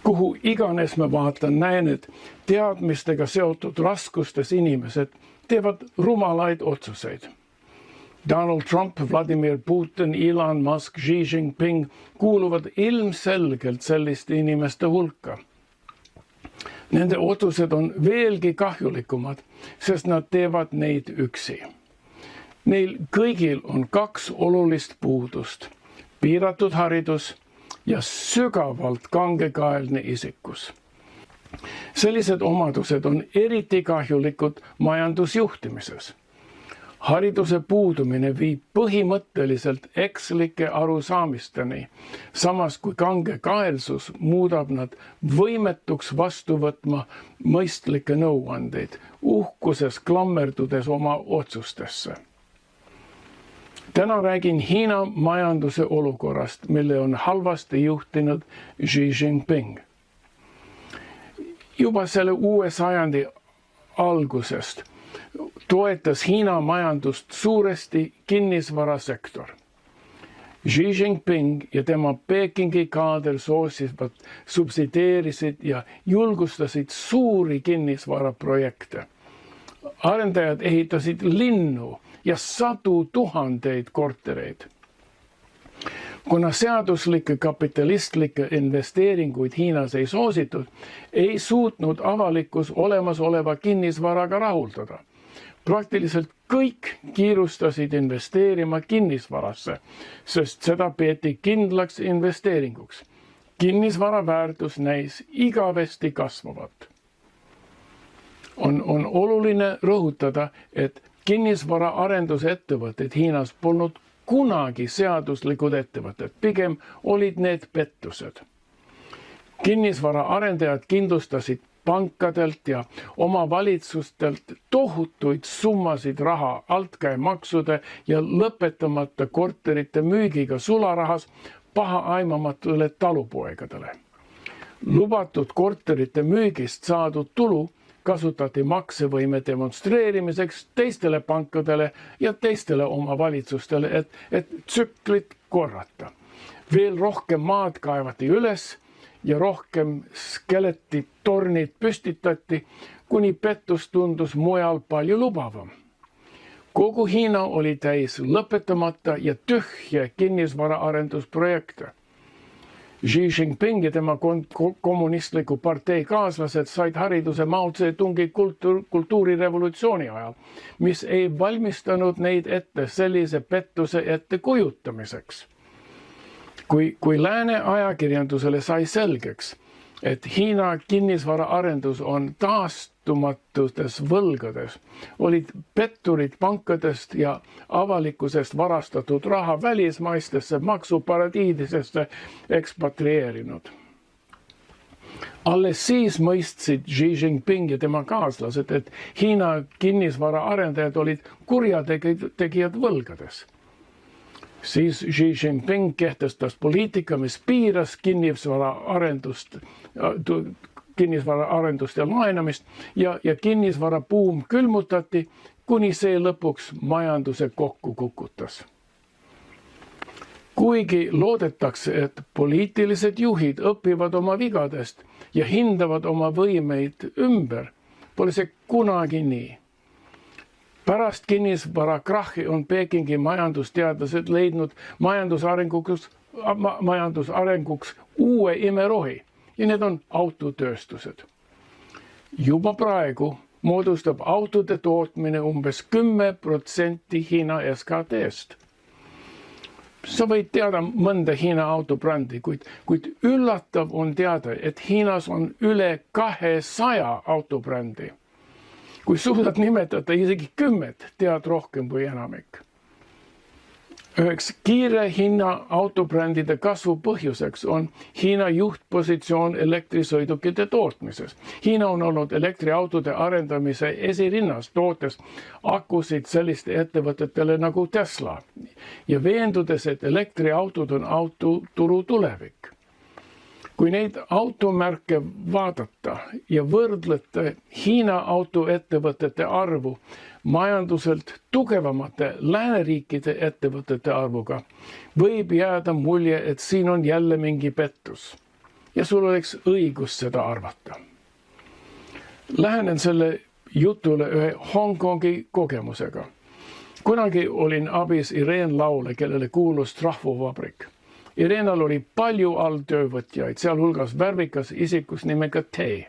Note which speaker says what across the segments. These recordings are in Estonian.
Speaker 1: Kuhu iganes ma vaatan, näen, et teadmistega seotud raskustes inimesed teevad rumalaid otsuseid. Donald Trump, Vladimir Putin, Elon Musk, Xi Jinping kuuluvad ilmselgelt selliste inimeste hulka. Nende otsused on veelgi kahjulikumad, sest nad teevad neid üksi. Neil kõigil on kaks olulist puudust: piiratud haridus ja sügavalt kangekaelne isikus. Sellised omadused on eriti kahjulikud majandusjuhtimises. Hariduse puudumine viib põhimõtteliselt ekslike arusaamisteni, samas kui kangekaelsus muudab nad võimetuks vastu võtma mõistlikke nõuandeid, uhkuses klammerdudes oma otsustesse. Täna räägin Hiina majanduse olukorrast, mille on halvasti juhtinud Xi Jinping. Juba selle uue sajandi algusest toetas Hiina majandust suuresti kinnisvarasektor. Xi Jinping ja tema Pekingi kaader soosivad, subsideerisid ja julgustasid suuri kinnisvaraprojekte. Arendajad ehitasid linnu ja sadu tuhandeid kortereid. Kuna seaduslikke kapitalistlikke investeeringuid Hiinas ei soositud, ei suutnud avalikkus olemasoleva kinnisvaraga rahuldada. Praktiliselt kõik kiirustasid investeerima kinnisvarasse, sest seda peeti kindlaks investeeringuks. Kinnisvara väärtus näis igavesti kasvavat. On oluline rõhutada, et kinnisvara arendusettevõtted Hiinas polnud kunagi seaduslikud ettevõtted, pigem olid need pettused. Kinnisvara arendajad kindlustasid pankadelt ja omavalitsustelt tohutuid summasid raha altkäemaksude ja lõpetamata korterite müügiga sularahas pahaaimamatule talupoegadele. Lubatud korterite müügist saadud tulu kasutati maksevõime demonstreerimiseks teistele pankadele ja teistele omavalitsustele, et tsüklit korrata. Veel rohkem maad kaevati üles ja rohkem skeletitornid püstitati, kuni pettus tundus mujal palju lubavam. Kogu Hiina oli täis lõpetamata ja tühje kinnisvaraarendusprojekte. Xi Jinping ja tema kommunistliku partei kaaslased said hariduse Mao Zedongi kultuurirevolutsiooni ajal, mis ei valmistanud neid ette sellise pettuse ettekujutamiseks. Kui lääne ajakirjandusele sai selgeks, et Hiina kinnisvaraarendus on taastumatutes võlgades, olid petturid pankadest ja avalikkusest varastatud raha välismaistesse maksuparadiidisesse ekspatrieerinud. Alles siis mõistsid Xi Jinping ja tema kaaslased, et Hiina kinnisvaraarendajad olid kurjategijad võlgades. Siis Xi Jinping kehtestas poliitika, mis piiras kinnisvaraarendust ja laenamist ja kinnisvarabuum külmutati, kuni see lõpuks majanduse kokku kukutas. Kuigi loodetakse, et poliitilised juhid õpivad oma vigadest ja hindavad oma võimeid ümber, pole see kunagi nii. Pärast kinnisvara krahhi on Pekingi majandusteadlased leidnud majandusarenguks uue imerohi ja need on autotööstused. Juba praegu moodustab autode tootmine umbes 10% Hiina SKT-st. Sa võid teada mõnda Hiina autobrändi, kuid üllatav on teada, et Hiinas on üle 200 autobrändi. Kui suudad nimetada isegi 10, tead rohkem kui enamik. Üheks kiire Hiina autobrändide kasvu põhjuseks on Hiina juhtpositsioon elektrisõidukite tootmises. Hiina on olnud elektriautode arendamise esirinnas, tootes akusid selliste ettevõtetele nagu Tesla ja veendudes, et elektriautod on autoturu tulevik. Kui neid automärke vaadata ja võrdlete Hiina autoettevõtete arvu majanduselt tugevamate lääneriikide ettevõtete arvuga, võib jääda mulje, et siin on jälle mingi pettus. ja sul oleks õigus seda arvata. Lähenen selle jutule ühe Hongkongi kogemusega. Kunagi olin abis Irene Laule, kellele kuulus Trahvuvabrik. Irenal oli palju alltöövõtjaid, sealhulgas värvikas isikus nimega Tay.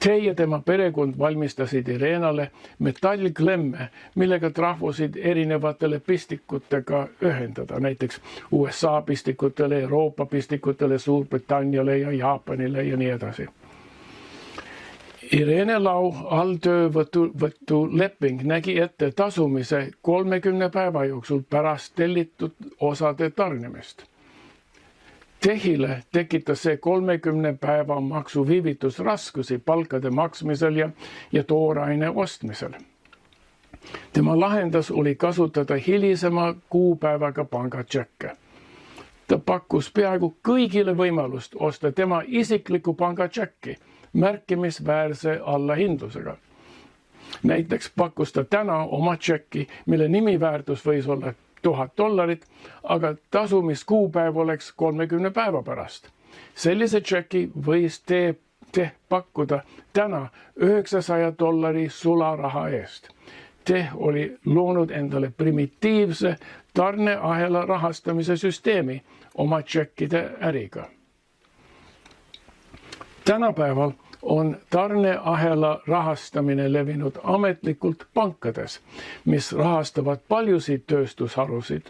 Speaker 1: Tay ja tema perekond valmistasid Irenale metallklemme, millega trahvusid erinevatele pistikutega ühendada, näiteks USA pistikutele, Euroopa pistikutele, Suurbritanniale ja Jaapanile ja nii edasi. Irene Lau alltöövõtu leping nägi ette tasumise 30 päeva jooksul pärast tellitud osade tarnimist. Tehile tekitas see 30 päeva maksuviivitus raskusi palkade maksmisel ja tooraine ostmisel. Tema lahendus oli kasutada hilisema kuupäevaga pangatšekke. Ta pakkus peaaegu kõigile võimalust osta tema isiklikku pangatšekki märkimisväärse allahindlusega. Näiteks pakkus ta täna oma tšekki, mille nimiväärtus võis olla $1000, aga tasumiskuupäev oleks 30 päeva pärast. Sellise tšeki võis pakkuda täna $900 sularaha eest. Oli loonud endale primitiivse tarneahela rahastamise süsteemi oma tšekkide äriga. Tänapäeval on tarneahela rahastamine levinud ametlikult pankades, mis rahastavad paljusid tööstusharusid,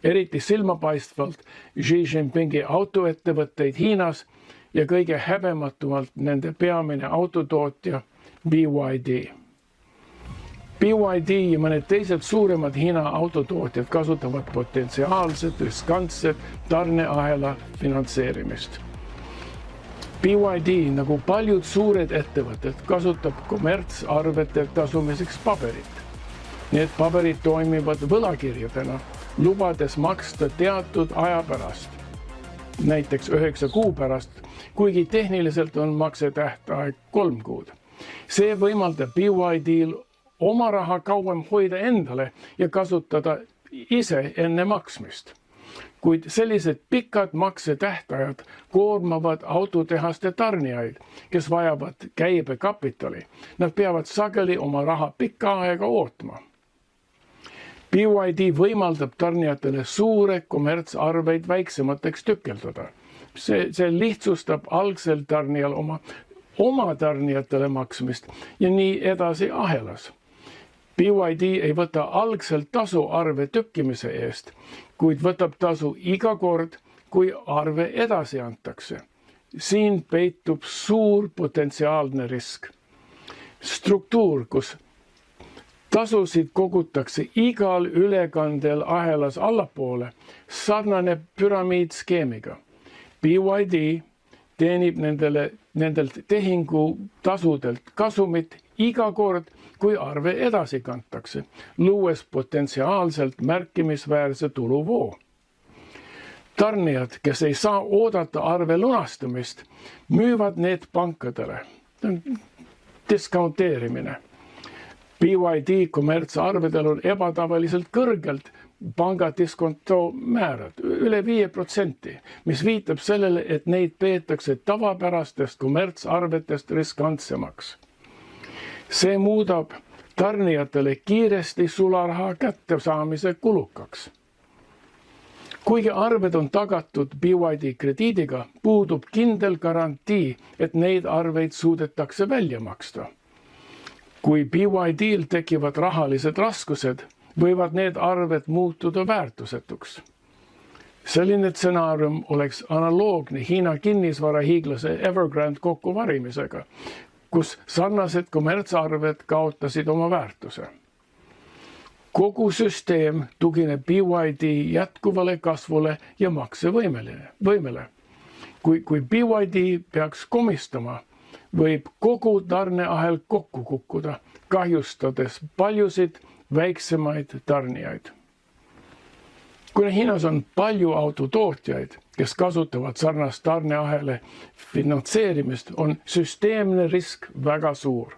Speaker 1: eriti silmapaistvalt Xi Jinpingi autoettevõtteid Hiinas ja kõige häbematumalt nende peamine autotootja BYD. BYD ja mõned teised suuremad Hiina autotootjad kasutavad potentsiaalset riskantset tarneahela finantseerimist. BYD, nagu paljud suured ettevõtted, kasutab kommertsarvete tasumiseks paberit. Need paberid toimivad võlakirjadena, lubades maksta teatud aja pärast, näiteks 9 kuu pärast, kuigi tehniliselt on maksetähtaeg 3 kuud. See võimaldab BYD-l oma raha kauem hoida endale ja kasutada ise enne maksmist. Kuid sellised pikad maksetähtajad koormavad autotehaste tarnijaid, kes vajavad käibekapitali. Nad peavad sageli oma raha pikka aega ootma. BYD võimaldab tarnijatele suure kommertsarveid väiksemateks tükeldada. See lihtsustab algsel tarnijal oma tarnijatele maksmist ja nii edasi ahelas. BYD ei võta algselt tasu arve tükkimise eest, kuid võtab tasu iga kord, kui arve edasi antakse. Siin peitub suur potentsiaalne risk. Struktuur, kus tasusid kogutakse igal ülekandel ahelas allapoole, sarnaneb püramiidskeemiga. BYD teenib nendelt tehingutasudelt kasumit iga kord, kui arve edasi kantakse, luues potentsiaalselt märkimisväärse tuluvoo. Tarnijad, kes ei saa oodata arve lunastamist, müüvad need pankadele. Discounteerimine. BYD kommertsarvedel on ebatavaliselt kõrgelt pangadiskonto määrad, üle 5%, mis viitab sellele, et neid peetakse tavapärastest kommertsarvetest riskantsemaks. See muudab tarnijatele kiiresti sularaha kättesaamise kulukaks. Kuigi arved on tagatud BYD krediidiga, puudub kindel garantii, et neid arveid suudetakse välja maksta. Kui BYD-l tekivad rahalised raskused, võivad need arved muutuda väärtusetuks. Selline stsenaarium oleks analoogne Hiina kinnisvarahiiglase Evergrande kokkuvarimisega, kus sarnased kommertsarved kaotasid oma väärtuse. Kogu süsteem tugineb BYD jätkuvale kasvule ja maksevõimele. Kui BYD peaks komistama, võib kogu tarneahel kokku kukkuda, kahjustades paljusid väiksemaid tarnijaid. Kuna Hiinas on palju autotootjaid, kes kasutavad sarnast tarneahele finantseerimist, on süsteemne risk väga suur.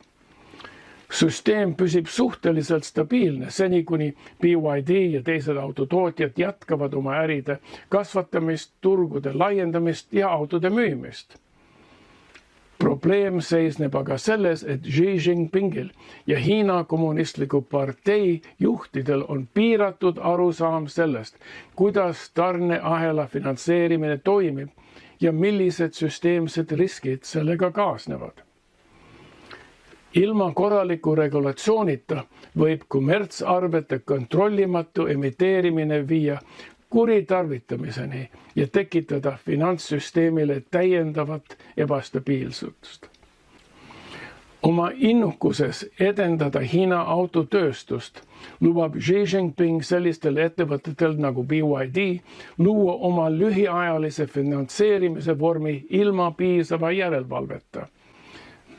Speaker 1: Süsteem püsib suhteliselt stabiilne, seni kuni BYD ja teised autotootjad jätkavad oma äride kasvatamist, turgude laiendamist ja autode müümist. Probleem seisneb aga selles, et Xi Jinpingil ja Hiina kommunistliku partei juhtidel on piiratud arusaam sellest, kuidas tarneahela finantseerimine toimib ja millised süsteemsed riskid sellega kaasnevad. Ilma korraliku regulatsioonita võib kommertsarvete kontrollimatu emiteerimine viia kuritarvitamiseni ja tekitada finantssüsteemile täiendavat ebastabiilsust. Oma innukuses edendada Hiina autotööstust lubab Xi Jinping sellistel ettevõtetel nagu BYD luua oma lühiajalise finantseerimise vormi ilma piisava järelevalveta.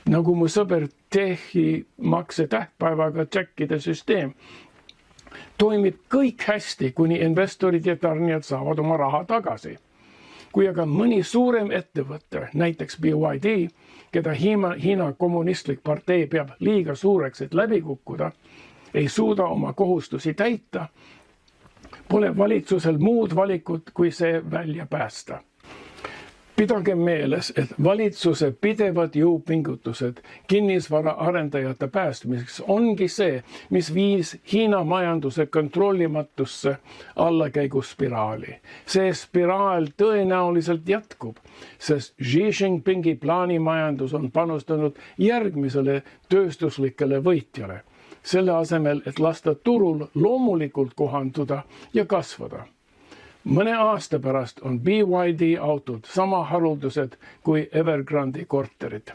Speaker 1: Nagu mu sõber Tehi makse tähtpäevaga tšekkide süsteem toimib kõik hästi, kuni investorid ja tarnijad saavad oma raha tagasi. Kui aga mõni suurem ettevõte, näiteks BYD, keda Hiina kommunistlik partei peab liiga suureks, et läbi kukkuda, ei suuda oma kohustusi täita, pole valitsusel muud valikut, kui see välja päästa. Pidage meeles, et valitsuse pidevad jõupingutused kinnisvara arendajate päästmiseks ongi see, mis viis Hiina majanduse kontrollimatusse allakäiguspiraali. See spiraal tõenäoliselt jätkub, sest Xi Jinpingi plaanimajandus on panustanud järgmisele tööstuslikele võitjale, selle asemel, et lasta turul loomulikult kohanduda ja kasvada. Mõne aasta pärast on BYD autod sama haruldased kui Evergrandi korterid.